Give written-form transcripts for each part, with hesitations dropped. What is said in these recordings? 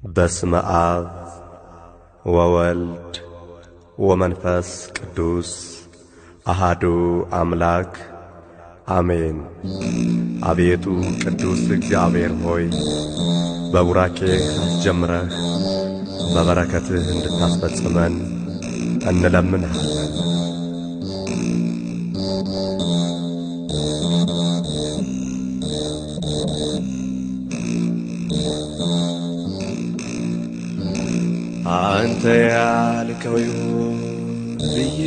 በስመ አብ ወወልድ ወመንፈስ ቅዱስ አሃዱ አምላክ አሜን። አቤቱ ቅዱስ እግዚአብሔር ሆይ በቡራኬህ አስጀምረህ በበረከትህ እንድታስፈጽመን እንለምንሃለን። አንተ ያልከው ይሁን ብዬ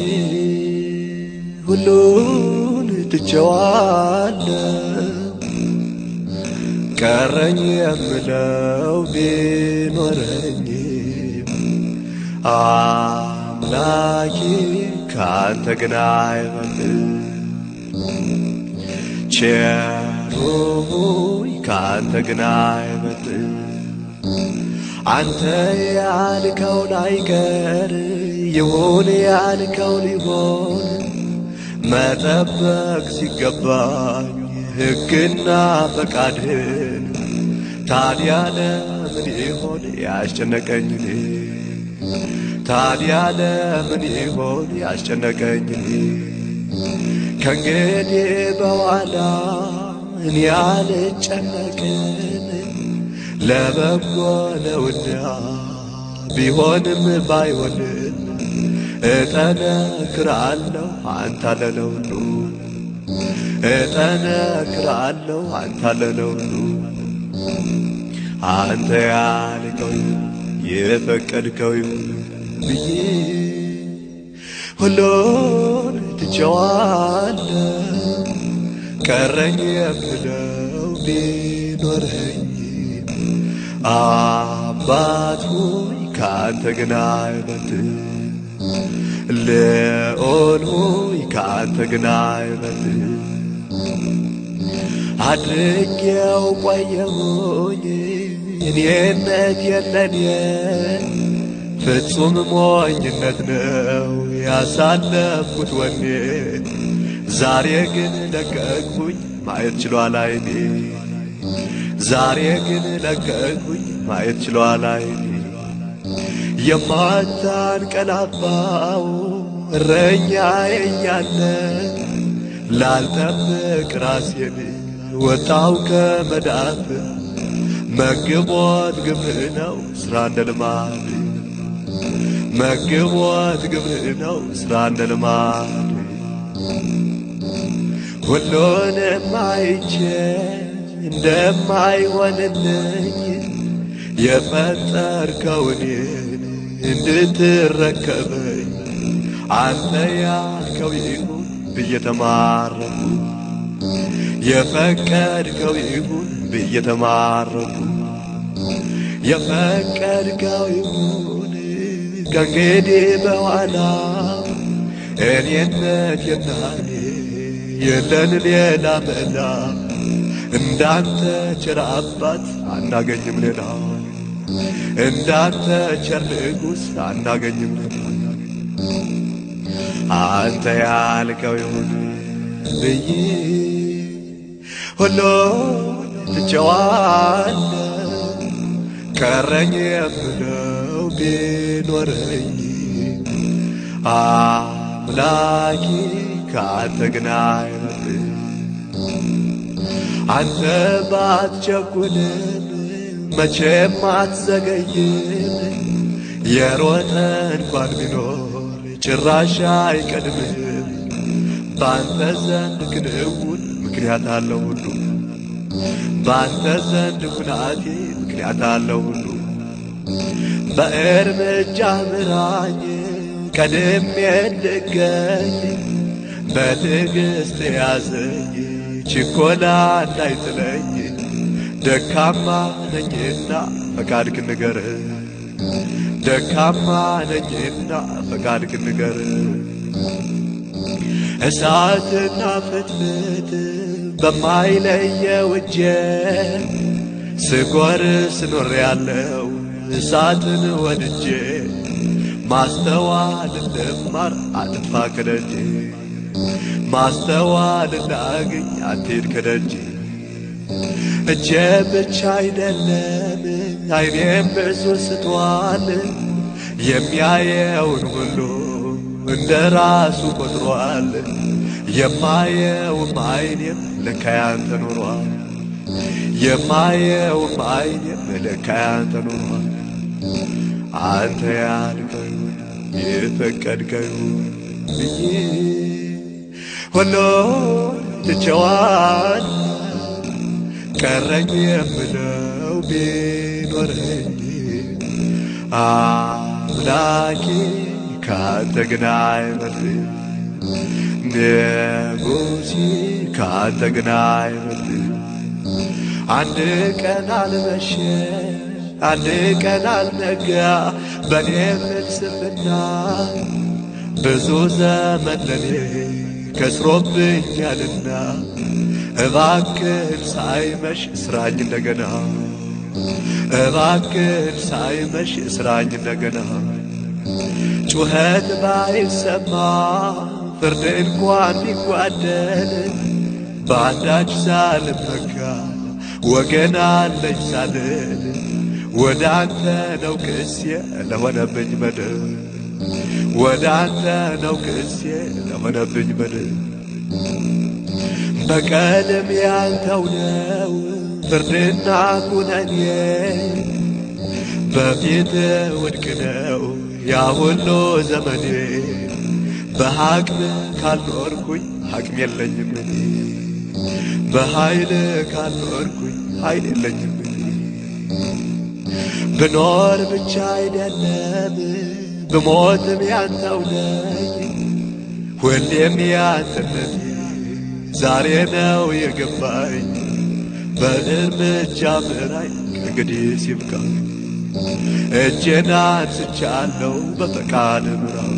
ሁሉን ትቼዋለሁ። ቀረኝ የምለው ቢኖረኝም አምላኬ ካንተ ግን አይበልጥም። ቸሩ ሆይ ካንተ ግን አይበልጥም። አንተ ያልከው ላይቀር ይሁን ያልከው ሊሆን መጠበቅ ሲገባኝ ሕግና ፈቃድህን ታዲያ ለምን ይሆን ያስጨነቀኝ? ታዲያ ለምን ይሆን ያስጨነቀኝ? ከእንግዲህ በኋላ እኔ አልጨነቅም። ለበጎ ነውና ቢሆንም ባይሆንም እጠነክራለሁ አንተ ለለውኑ እጠነክራለሁ አንተ ለለውኑ። አንተ ያልከው የፈቀድከው ብዬ ሁሉን ትቼዋለሁ። ቀረኝ የምለው ቢኖረኝ አባት ሆይ ካንተ ግን አይበልጥም። ልዑል ሆይ ካንተ ግን አይበልጥም። አድርጌው ቆየሁኝ እኔነት የለኔ ፍጹም ሞኝነት ነው ያሳለፍኩት ወኔ። ዛሬ ግን ለቀቅሁኝ ማየት ችሏል ዓይኔ። ዛሬ ግን ለቀቅሁኝ ማየት ችሏል ዓይኔ። የማታንቀላፋው እረኛዬ እያለ ላልጠብቅ ራሴን ወጣው ከመዳፍ። መግቦት ግብህ ነው ሥራ እንደ ልማድ፣ መግቦት ግብህ ነው ሥራ እንደ ልማድ። ሁሉንም አይቼ እንደማይሆንልኝ የፈጠርከው እኔን እንድትረከበኝ አንተ ያልከው ይሁን ብዬ ተማረኩ። የፈቀድከው ይሁን ብዬ ተማረኩ። የፈቀድከው ይሁን ከእንግዲህ በኋላ እኔነት የናኔ የለን ሌላ መላ። እንዳንተ ቸር አባት አናገኝም ሌላ፣ እንዳንተ ቸር ንጉሥ አናገኝም ሌላ። አንተ ያልከው ይሁን ብዬ ሁሉን ትቼዋለሁ። ቀረኝ የምለው ቢኖረኝ አምላኬ ካንተ ግን አይበልጥም። አንተ ባትቸኩልም መቼም አትዘገይም። የሮጠ እንኳን ቢኖር ጭራሽ አይቀድምም። ባንተ ዘንድ ክንውን ምክንያት አለው ሁሉ፣ ባንተ ዘንድ ኩናቴ ምክንያት አለው ሁሉ። በእርምጃ ምራኝ ቀድሜ እንድገኝ፣ በትዕግሥት ያዘኝ ችኮላ እንዳይጥለኝ። ደካማ ነኝና ፈቃድህን ንገረኝ፣ ደካማ ነኝና ፈቃድህን ንገረኝ። እሳትና ፍትፍት በማይለየው እጄ ስጎርስ ኖሬአለሁ እሳትን ወድጄ። ማስተዋል እንድማር አጥፋ ከደጄ፣ ማስተዋል እንዳገኝ አትሂድ ከደጄ። እጄ ብቻ አይደለም ዓይኔም ብዙ ስቷል የሚያየውን ሁሉ እንደ ራሱ ቆጥሯል የማየውም ዓይኔም ለካ ያንተ ኖሯል የማየውም ዓይኔም ለካ ያንተ ኖሯል አንተ ያልከው የፈቀድከው ብዬ ሁሉን ትቼዋል ቀረኝ የምለው ቢኖረኝ አምላኬ ካንተ ግን አይበልጥም ንጉሴ ካንተ ግን አይበልጥም አንድ ቀን አልመሸ አንድ ቀን አልነጋ በኔ ፍልስፍና ብዙ ዘመን ለኔ ከስሮብኛልና እባክህ ሳይመሽ ስራኝ እንደገና እባክህ ሳይመሽ ስራኝ እንደገና ጩኸት ባይሰማ ፍርድ እንኳን ቢጓደል በአንዳች ሳልመካ ወገን አለኝ ሳልል ወደ አንተ ነው ክሴ ለሆነብኝ በደል ወደ አንተ ነው ክሴ ለሆነብኝ በደል በቀልም ያንተው ነው ፍርድና ኩነኔ በፊት ውድቅ ነው ያ ሁሉ ዘመኔ በሐቅም ካልኖርኩኝ ሐቅም የለኝም እኔ በኃይል ካልኖርኩኝ ኃይል የለኝም እኔ ብኖር ብቻ አይደለም ብሞትም ያንተው ነኝ ሁሌም ያንተነቴ ዛሬ ነው የገባኝ በእርምጃ ምራኝ ከእንግዲህ ሲብቃኝ እጄን አንስቻለሁ በፈቃድ ምራው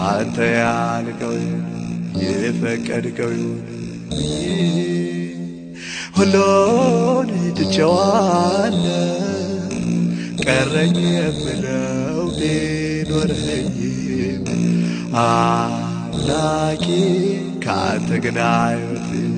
አንተ ያልከው የፈቀድከው ሁሉን ትቼዋለሁ ቀረኝ የምለው ቢኖረኝም አምላኬ ካንተ ግን አይበልጥም